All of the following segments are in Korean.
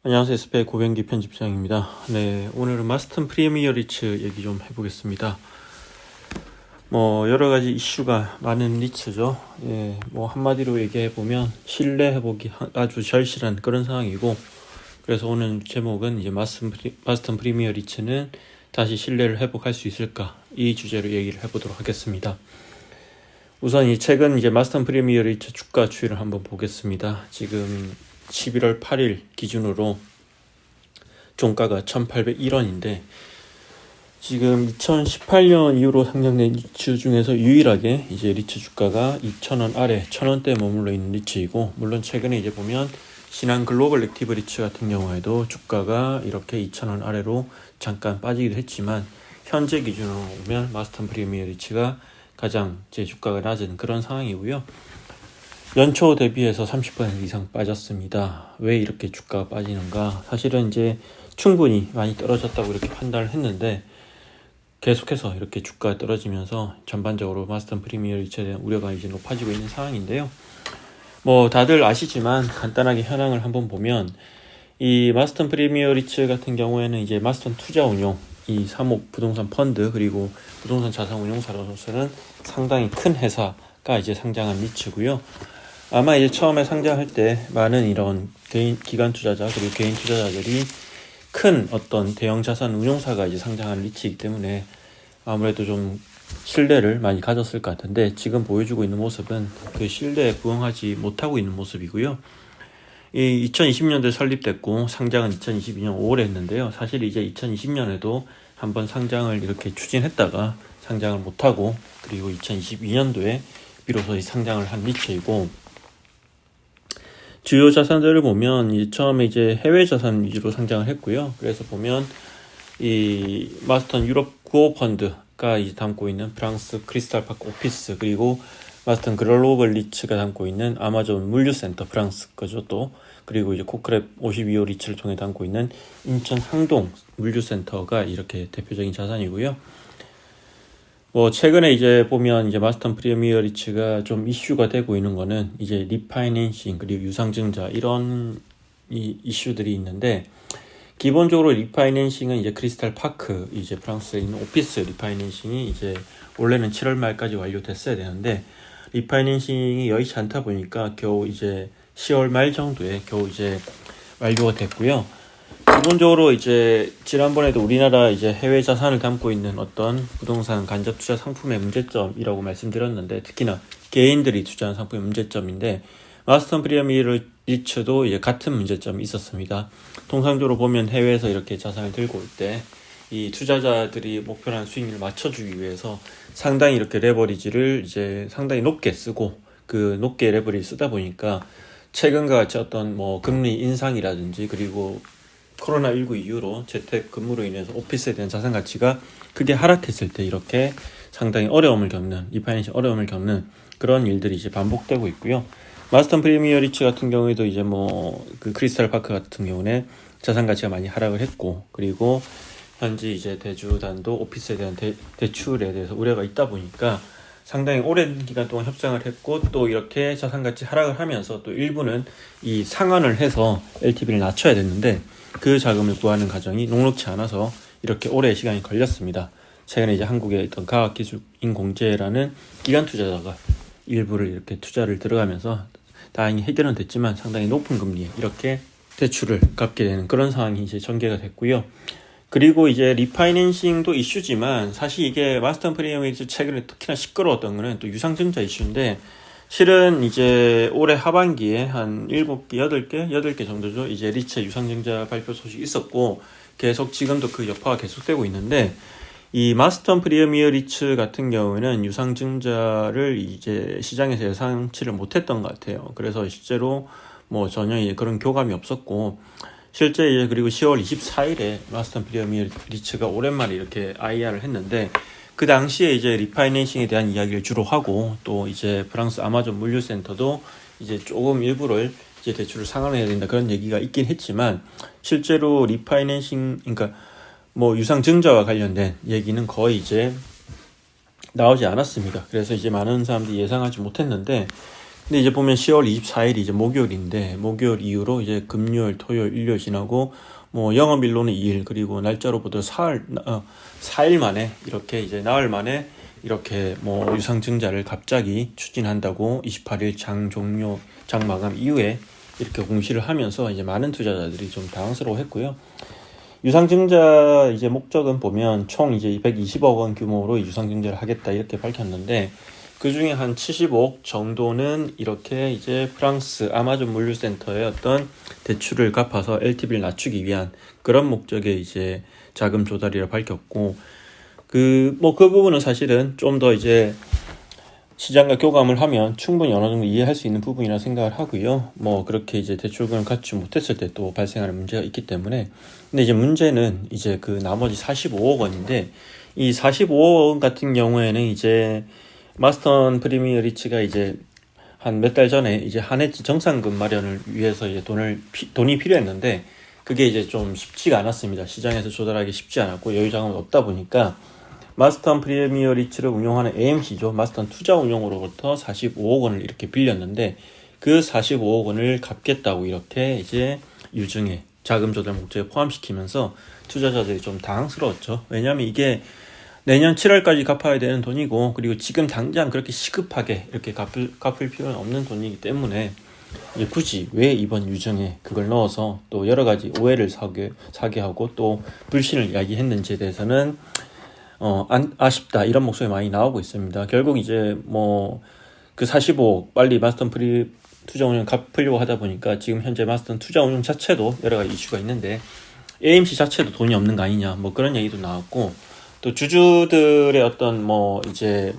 안녕하세요. SBI 고병기 편집장입니다. 네, 오늘은 마스턴 프리미어 리츠 얘기 좀 해보겠습니다. 여러 가지 이슈가 많은 리츠죠. 예, 한마디로 얘기해보면 신뢰 회복이 아주 절실한 그런 상황이고, 그래서 오늘 제목은 이제 마스턴 프리미어 리츠는 다시 신뢰를 회복할 수 있을까? 이 주제로 얘기를 해보도록 하겠습니다. 우선 최근 마스턴 프리미어 리츠 주가 추이를 한번 보겠습니다. 지금 11월 8일 기준으로 종가가 1801원인데 지금 2018년 이후로 상장된 리츠 중에서 유일하게 리츠 주가가 2000원 아래 1000원대에 머물러 있는 리츠이고, 물론 최근에 보면 신한 글로벌 액티브 리츠 같은 경우에도 주가가 이렇게 2000원 아래로 잠깐 빠지기도 했지만, 현재 기준으로 보면 마스턴 프리미어 리츠가 가장 주가가 낮은 그런 상황이고요. 연초 대비해서 30% 이상 빠졌습니다. 왜 이렇게 주가가 빠지는가? 사실은 충분히 많이 떨어졌다고 이렇게 판단을 했는데, 계속해서 이렇게 주가가 떨어지면서 전반적으로 마스턴 프리미어 리츠에 대한 우려가 높아지고 있는 상황인데요. 다들 아시지만 간단하게 현황을 한번 보면, 이 마스턴 프리미어 리츠 같은 경우에는 마스턴 투자운용, 이 사목 부동산 펀드 그리고 부동산 자산 운용사로서는 상당히 큰 회사가 상장한 리츠고요. 아마 처음에 상장할 때 많은 이런 기관 투자자 그리고 개인 투자자들이 큰 어떤 대형 자산 운용사가 상장한 리츠이기 때문에 아무래도 좀 신뢰를 많이 가졌을 것 같은데, 지금 보여주고 있는 모습은 그 신뢰에 부응하지 못하고 있는 모습이고요. 이 2020년도에 설립됐고 상장은 2022년 5월에 했는데요. 사실 2020년에도 한번 상장을 이렇게 추진했다가 상장을 못하고, 그리고 2022년도에 비로소 상장을 한 리츠이고, 주요 자산들을 보면 처음에 해외 자산 위주로 상장을 했고요. 그래서 보면 이 마스턴 유럽 구호 펀드가 담고 있는 프랑스 크리스탈 파크 오피스, 그리고 마스턴 글로벌 리츠가 담고 있는 아마존 물류센터 프랑스 거죠 또, 그리고 코크랩 52호 리츠를 통해 담고 있는 인천 항동 물류센터가 이렇게 대표적인 자산이고요. 최근에 보면 마스턴 프리미어 리츠가 좀 이슈가 되고 있는 거는 리파이낸싱 그리고 유상증자 이런 이슈들이 있는데, 기본적으로 리파이낸싱은 크리스탈 파크 프랑스에 있는 오피스 리파이낸싱이 원래는 7월 말까지 완료됐어야 되는데, 리파이낸싱이 여의치 않다 보니까 겨우 10월 말 정도에 겨우 완료가 됐고요. 기본적으로 지난번에도 우리나라 해외 자산을 담고 있는 어떤 부동산 간접 투자 상품의 문제점이라고 말씀드렸는데, 특히나 개인들이 투자한 상품의 문제점인데, 마스턴 프리미어 리츠도 같은 문제점이 있었습니다. 통상적으로 보면 해외에서 이렇게 자산을 들고 올 때 이 투자자들이 목표한 수익률을 맞춰주기 위해서 상당히 이렇게 레버리지를 상당히 높게 쓰고, 그 높게 레버리지를 쓰다 보니까 최근과 같이 어떤 금리 인상이라든지, 그리고 코로나19 이후로 재택 근무로 인해서 오피스에 대한 자산 가치가 크게 하락했을 때 이렇게 상당히 리파이낸싱 어려움을 겪는 그런 일들이 반복되고 있고요. 마스턴 프리미어 리츠 같은 경우에도 그 크리스탈 파크 같은 경우는 자산 가치가 많이 하락을 했고, 그리고 현지 대주단도 오피스에 대한 대출에 대해서 우려가 있다 보니까 상당히 오랜 기간 동안 협상을 했고, 또 이렇게 자산 가치 하락을 하면서 또 일부는 이 상환을 해서 LTV를 낮춰야 됐는데, 그 자금을 구하는 과정이 녹록치 않아서 이렇게 오래 시간이 걸렸습니다. 최근에 한국의 어떤 과학기술인공재라는 기관 투자자가 일부를 이렇게 투자를 들어가면서 다행히 해결은 됐지만 상당히 높은 금리에 이렇게 대출을 갚게 되는 그런 상황이 전개가 됐고요. 그리고 리파이낸싱도 이슈지만, 사실 마스턴 프리미어 리츠 최근에 특히나 시끄러웠던 거는 또 유상증자 이슈인데, 실은 올해 하반기에 한 7개, 8개 정도죠. 리츠 유상증자 발표 소식이 있었고, 계속 지금도 그 여파가 계속되고 있는데, 이 마스턴 프리미어 리츠 같은 경우에는 유상증자를 시장에서 예상치를 못했던 것 같아요. 그래서 실제로 전혀 그런 교감이 없었고, 실제 그리고 10월 24일에 마스턴 프리미어 리츠가 오랜만에 이렇게 IR을 했는데, 그 당시에 리파이낸싱에 대한 이야기를 주로 하고, 또 프랑스 아마존 물류센터도 조금 일부를 대출을 상환해야 된다 그런 얘기가 있긴 했지만, 실제로 리파이낸싱, 그러니까 유상증자와 관련된 얘기는 거의 나오지 않았습니다. 그래서 많은 사람들이 예상하지 못했는데, 근데 이제 보면 10월 24일이 이제 목요일인데, 목요일 이후로 이제 금요일, 토요일, 일요일 지나고, 뭐 영업일로는 2일, 그리고 날짜로 보더 4일 만에, 이렇게 이제 나흘 만에 이렇게 뭐 유상증자를 갑자기 추진한다고 28일 장 마감 이후에 이렇게 공시를 하면서 이제 많은 투자자들이 좀 당황스러워 했고요. 유상증자 이제 목적은 보면 총 이제 220억 원 규모로 유상증자를 하겠다 이렇게 밝혔는데, 그 중에 한 75억 정도는 이렇게 이제 프랑스 아마존 물류센터의 어떤 대출을 갚아서 LTV를 낮추기 위한 그런 목적의 이제 자금 조달이라 밝혔고, 그 부분은 사실은 좀 더 이제 시장과 교감을 하면 충분히 어느 정도 이해할 수 있는 부분이라 생각을 하고요. 뭐 그렇게 이제 대출금을 갖추지 못했을 때 또 발생하는 문제가 있기 때문에. 근데 이제 문제는 이제 그 나머지 45억 원인데, 이 45억 원 같은 경우에는 이제 마스턴 프리미어 리츠가 이제 한 몇 달 전에 이제 한해지 정상금 마련을 위해서 이제 돈이 필요했는데, 그게 이제 좀 쉽지가 않았습니다. 시장에서 조달하기 쉽지 않았고 여유 자금이 없다 보니까 마스턴 프리미어 리츠를 운영하는 AMC죠. 마스턴 투자운용으로부터 45억 원을 이렇게 빌렸는데, 그 45억 원을 갚겠다고 이렇게 이제 유증에 자금 조달 목적에 포함시키면서 투자자들이 좀 당황스러웠죠. 왜냐하면 이게 내년 7월까지 갚아야 되는 돈이고, 그리고 지금 당장 그렇게 시급하게 이렇게 갚을 필요는 없는 돈이기 때문에 이제 굳이 왜 이번 유증에 그걸 넣어서 또 여러 가지 오해를 사게 하고 또 불신을 이야기했는지에 대해서는 아쉽다 이런 목소리 많이 나오고 있습니다. 결국 이제 뭐 그 45억 빨리 마스턴 프리 투자운용 갚으려고 하다 보니까 지금 현재 마스턴 투자운용 자체도 여러 가지 이슈가 있는데, AMC 자체도 돈이 없는 거 아니냐 뭐 그런 얘기도 나왔고, 또 주주들의 어떤 뭐 이제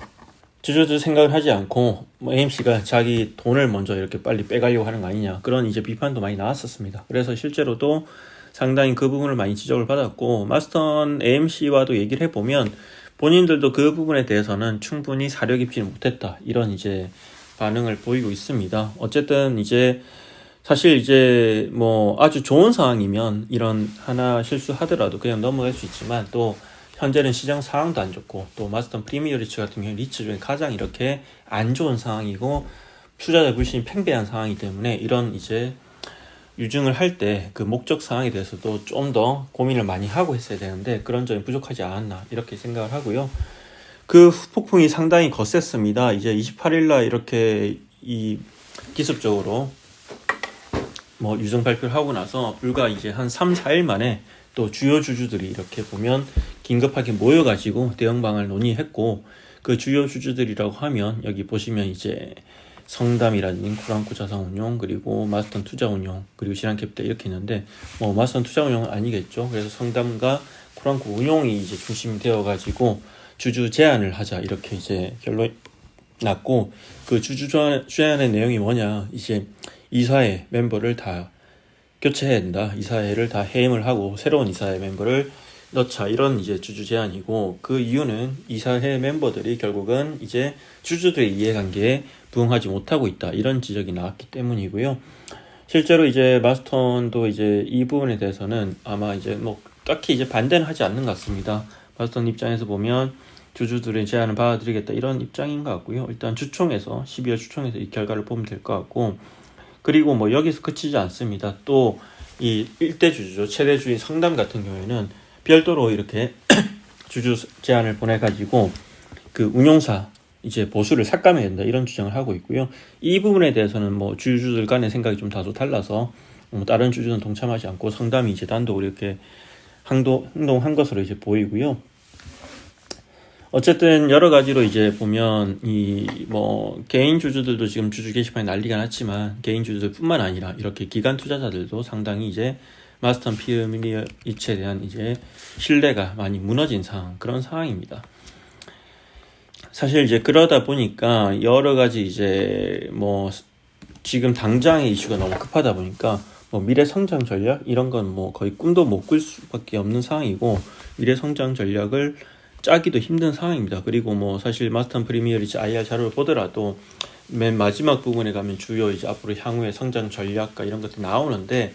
주주들 생각을 하지 않고 뭐 AMC가 자기 돈을 먼저 이렇게 빨리 빼가려고 하는 거 아니냐, 그런 이제 비판도 많이 나왔었습니다. 그래서 실제로도 상당히 그 부분을 많이 지적을 받았고, 마스턴 AMC와도 얘기를 해보면 본인들도 그 부분에 대해서는 충분히 사려 깊지는 못했다 이런 이제 반응을 보이고 있습니다. 어쨌든 이제 사실 이제 뭐 아주 좋은 상황이면 이런 하나 실수하더라도 그냥 넘어갈 수 있지만, 또 현재는 시장 상황도 안 좋고, 또 마스턴 프리미어 리츠 같은 경우는 리츠 중에 가장 이렇게 안 좋은 상황이고 투자자 불신이 팽배한 상황이기 때문에, 이런 이제 유증을 할 때 그 목적 사항에 대해서도 좀 더 고민을 많이 하고 했어야 되는데 그런 점이 부족하지 않았나 이렇게 생각을 하고요. 그 후폭풍이 상당히 거셌습니다. 이제 28일날 이렇게 이 기습적으로 뭐 유증 발표를 하고 나서 불과 이제 한 3, 4일 만에 또 주요 주주들이 이렇게 보면 긴급하게 모여가지고 대응방을 논의했고, 그 주요 주주들이라고 하면 여기 보시면 이제 성담이라든지 쿠란쿠 자산운용, 그리고 마스턴 투자운용, 그리고 신한캐피탈 이렇게 있는데, 뭐 마스턴 투자운용은 아니겠죠. 그래서 성담과 쿠란쿠 운용이 이제 중심이 되어가지고 주주 제안을 하자 이렇게 이제 결론이 났고, 그 주주 제안의 내용이 뭐냐, 이제 이사회 멤버를 다 교체해야 된다. 이사회를 다 해임을 하고 새로운 이사회 멤버를 넣자, 이런 이제 주주 제안이고, 그 이유는 이사회 멤버들이 결국은 이제 주주들의 이해관계에 부응하지 못하고 있다 이런 지적이 나왔기 때문이고요. 실제로 이제 마스턴도 이제 이 부분에 대해서는 아마 이제 뭐 딱히 이제 반대는 하지 않는 것 같습니다. 마스턴 입장에서 보면 주주들의 제안을 받아들이겠다 이런 입장인 것 같고요. 일단 주총에서 12월 주총에서 이 결과를 보면 될 것 같고, 그리고 뭐 여기서 그치지 않습니다. 또 이 일대 주주죠, 최대 주주인 성담 같은 경우에는 별도로 이렇게 주주 제안을 보내가지고 그 운용사 이제 보수를 삭감해야 된다 이런 주장을 하고 있고요. 이 부분에 대해서는 뭐 주주들 간의 생각이 좀 다소 달라서 다른 주주는 동참하지 않고 성담이 이제 단독으로 이렇게 행동한 것으로 이제 보이고요. 어쨌든 여러 가지로 이제 보면 이 뭐 개인 주주들도 지금 주주 게시판에 난리가 났지만, 개인 주주들뿐만 아니라 이렇게 기관 투자자들도 상당히 이제 마스턴 프리미어 리츠에 대한 이제 신뢰가 많이 무너진 그런 상황입니다. 사실 이제 그러다 보니까 여러 가지 이제 뭐 지금 당장의 이슈가 너무 급하다 보니까 뭐 미래 성장 전략 이런 건 뭐 거의 꿈도 못 꿀 수밖에 없는 상황이고, 미래 성장 전략을 짜기도 힘든 상황입니다. 그리고 뭐 사실 마스턴 프리미어 리츠 IR 자료를 보더라도 맨 마지막 부분에 가면 주요 이제 앞으로 향후의 성장 전략과 이런 것들이 나오는데,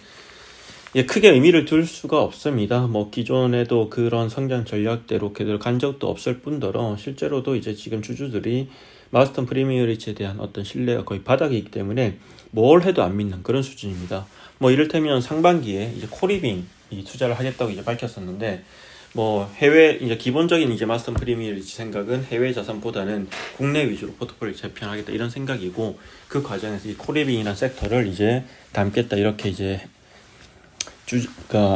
크게 의미를 둘 수가 없습니다. 뭐 기존에도 그런 성장 전략대로 그대로 간 적도 없을 뿐더러 실제로도 이제 지금 주주들이 마스턴 프리미어리츠에 대한 어떤 신뢰가 거의 바닥이기 때문에 뭘 해도 안 믿는 그런 수준입니다. 뭐 이를테면 상반기에 이제 코리빙이 투자를 하겠다고 이제 밝혔었는데, 뭐 해외 이제 기본적인 이제 마스턴 프리미어리츠 생각은 해외 자산보다는 국내 위주로 포트폴리오 재편하겠다 이런 생각이고, 그 과정에서 이 코리빙이라는 섹터를 이제 담겠다 이렇게 이제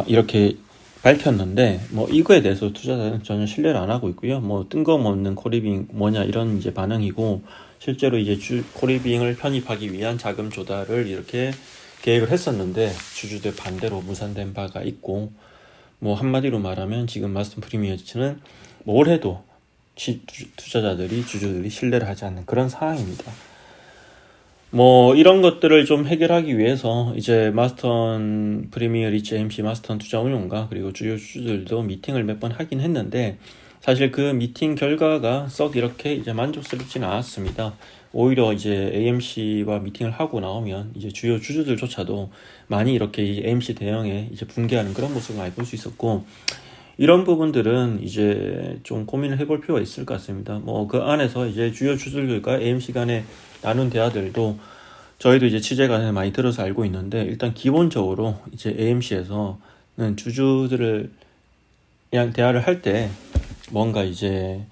이렇게 밝혔는데, 뭐 이거에 대해서 투자자는 전혀 신뢰를 안 하고 있고요. 뭐 뜬금없는 코리빙 뭐냐 이런 이제 반응이고, 실제로 이제 코리빙을 편입하기 위한 자금 조달을 이렇게 계획을 했었는데 주주들 반대로 무산된 바가 있고, 뭐 한마디로 말하면 지금 마스턴 프리미어리츠는 뭘 해도 주주들이 신뢰를 하지 않는 그런 상황입니다. 뭐 이런 것들을 좀 해결하기 위해서 이제 마스턴 프리미어리츠 AMC 마스턴 투자운용가 그리고 주요 주주들도 미팅을 몇 번 하긴 했는데, 사실 그 미팅 결과가 썩 이렇게 이제 만족스럽지는 않았습니다. 오히려 이제 AMC와 미팅을 하고 나오면 이제 주요 주주들조차도 많이 이렇게 AMC 대응에 이제 붕괴하는 그런 모습을 많이 볼 수 있었고, 이런 부분들은 이제 좀 고민을 해볼 필요가 있을 것 같습니다. 뭐 그 안에서 이제 주요 주주들과 AMC 간에 나눈 대화들도 저희도 이제 취재관에 많이 들어서 알고 있는데, 일단 기본적으로 이제 AMC에서는 주주들을 그냥 대화를 할 때 뭔가 이제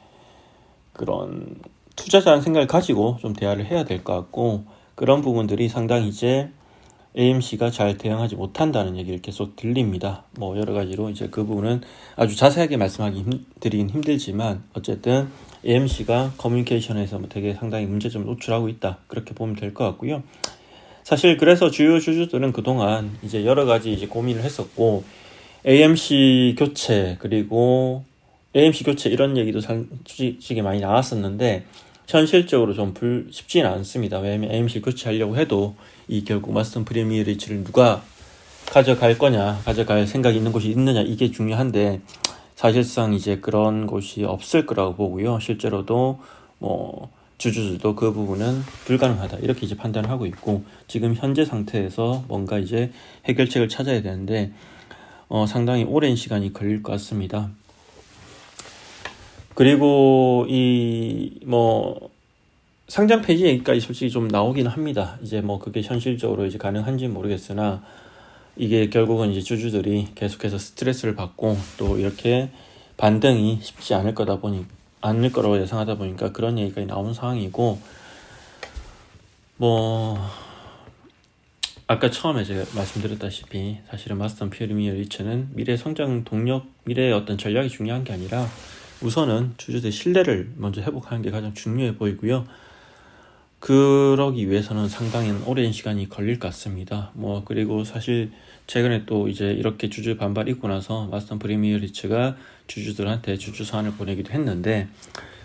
그런 투자자라는 생각을 가지고 좀 대화를 해야 될 것 같고, 그런 부분들이 상당히 이제 AMC가 잘 대응하지 못한다는 얘기를 계속 들립니다. 뭐 여러 가지로 이제 그 부분은 아주 자세하게 드리긴 힘들지만, 어쨌든 AMC가 커뮤니케이션에서 되게 상당히 문제점을 노출하고 있다, 그렇게 보면 될 것 같고요. 사실 그래서 주요 주주들은 그동안 이제 여러 가지 이제 고민을 했었고, AMC 교체 그리고 AMC 교체 이런 얘기도 솔직히 많이 나왔었는데, 현실적으로 좀 쉽지는 않습니다. 왜냐면 AMC 교체하려고 해도 이 결국 마스턴 프리미어리츠를 누가 가져갈 거냐, 가져갈 생각이 있는 곳이 있느냐, 이게 중요한데 사실상 이제 그런 곳이 없을 거라고 보고요. 실제로도 뭐 주주들도 그 부분은 불가능하다 이렇게 이제 판단을 하고 있고, 지금 현재 상태에서 뭔가 이제 해결책을 찾아야 되는데 상당히 오랜 시간이 걸릴 것 같습니다. 그리고 뭐 상장 폐지 얘기까지 솔직히 좀 나오긴 합니다. 이제 뭐 그게 현실적으로 이제 가능한지 모르겠으나, 이게 결국은 이제 주주들이 계속해서 스트레스를 받고 또 이렇게 반등이 쉽지 않을 거라고 예상하다 보니까 그런 얘기가 나오는 상황이고, 뭐 아까 처음에 제가 말씀드렸다시피 사실은 마스턴 프리미어리츠는 미래 성장 동력, 미래의 어떤 전략이 중요한 게 아니라 우선은 주주들의 신뢰를 먼저 회복하는 게 가장 중요해 보이고요. 그러기 위해서는 상당히 오랜 시간이 걸릴 것 같습니다. 뭐 그리고 사실 최근에 또 이제 이렇게 주주 반발이 있고 나서 마스턴 프리미어리츠가 주주들한테 주주 서한을 보내기도 했는데,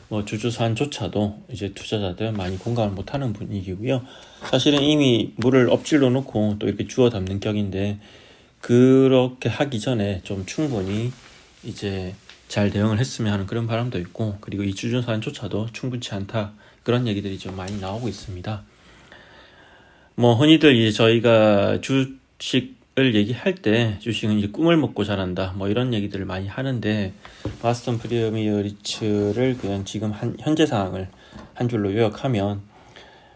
뭐 주주 서한조차도 이제 투자자들 많이 공감을 못하는 분위기고요. 사실은 이미 물을 엎질러 놓고 또 이렇게 주워 담는 격인데, 그렇게 하기 전에 좀 충분히 이제 잘 대응을 했으면 하는 그런 바람도 있고, 그리고 이 주주 서한조차도 충분치 않다, 그런 얘기들이 좀 많이 나오고 있습니다. 뭐 흔히들 이제 저희가 주식을 얘기할 때 주식은 이제 꿈을 먹고 자란다 뭐 이런 얘기들을 많이 하는데, 마스턴 프리미어리츠를 그냥 지금 현재 상황을 한 줄로 요약하면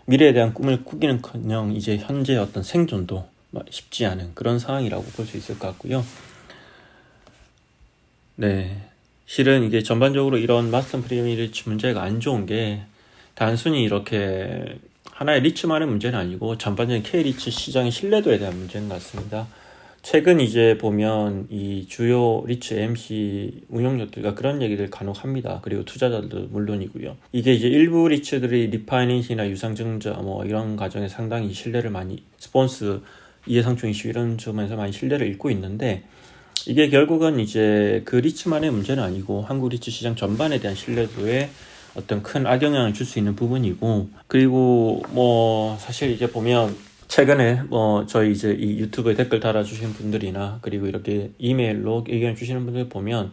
미래에 대한 꿈을 꾸기는커녕 이제 현재 어떤 생존도 쉽지 않은 그런 상황이라고 볼 수 있을 것 같고요. 네, 실은 이게 전반적으로 이런 마스턴 프리미어리츠 문제가 안 좋은 게 단순히 이렇게 하나의 리츠만의 문제는 아니고 전반적인 K리츠 시장의 신뢰도에 대한 문제인 것 같습니다. 최근 이제 보면 이 주요 리츠 AMC 운용력들과 그런 얘기를 간혹 합니다. 그리고 투자자들도 물론이고요. 이게 이제 일부 리츠들이 리파이낸싱이나 유상증자 뭐 이런 과정에 상당히 신뢰를 많이, 스폰스 이해상충 이슈 이런 점에서 많이 신뢰를 잃고 있는데, 이게 결국은 이제 그 리츠만의 문제는 아니고 한국 리츠 시장 전반에 대한 신뢰도에 어떤 큰 악영향을 줄 수 있는 부분이고, 그리고 뭐 사실 이제 보면 최근에 뭐 저희 이제 이 유튜브에 댓글 달아주시는 분들이나 그리고 이렇게 이메일로 의견 주시는 분들 보면,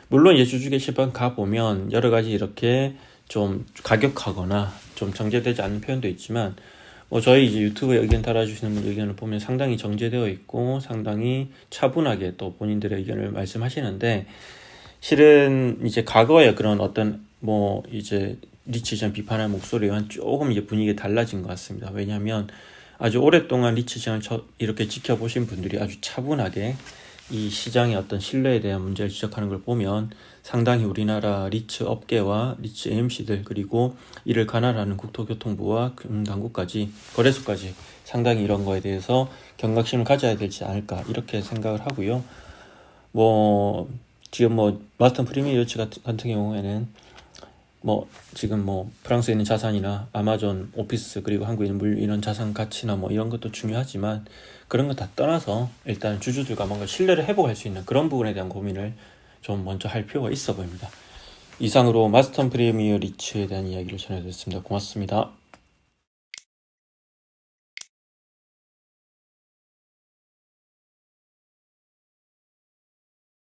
물론 이제 주주 게시판 가보면 여러 가지 이렇게 좀 가격하거나 좀 정제되지 않는 표현도 있지만, 뭐 저희 이제 유튜브에 의견 달아주시는 분들 의견을 보면 상당히 정제되어 있고 상당히 차분하게 또 본인들의 의견을 말씀하시는데, 실은 이제 과거에 그런 어떤 뭐 이제 리츠 시장 비판하는 목소리와 조금 이제 분위기가 달라진 것 같습니다. 왜냐하면 아주 오랫동안 리츠 시장을 이렇게 지켜보신 분들이 아주 차분하게 이 시장의 어떤 신뢰에 대한 문제를 지적하는 걸 보면 상당히 우리나라 리츠 업계와 리츠 AMC들 그리고 이를 관할하는 국토교통부와 금당국까지 거래소까지 상당히 이런 거에 대해서 경각심을 가져야 되지 않을까 이렇게 생각을 하고요. 지금 마스턴 프리미어리츠 같은 경우에는 지금 프랑스에 있는 자산이나 아마존 오피스 그리고 한국에 있는 물 이런 자산 가치나 이런 것도 중요하지만 그런 거 다 떠나서 일단 주주들과 뭔가 신뢰를 회복할 수 있는 그런 부분에 대한 고민을 좀 먼저 할 필요가 있어 보입니다. 이상으로 마스턴 프리미어리츠에 대한 이야기를 전해드렸습니다. 고맙습니다.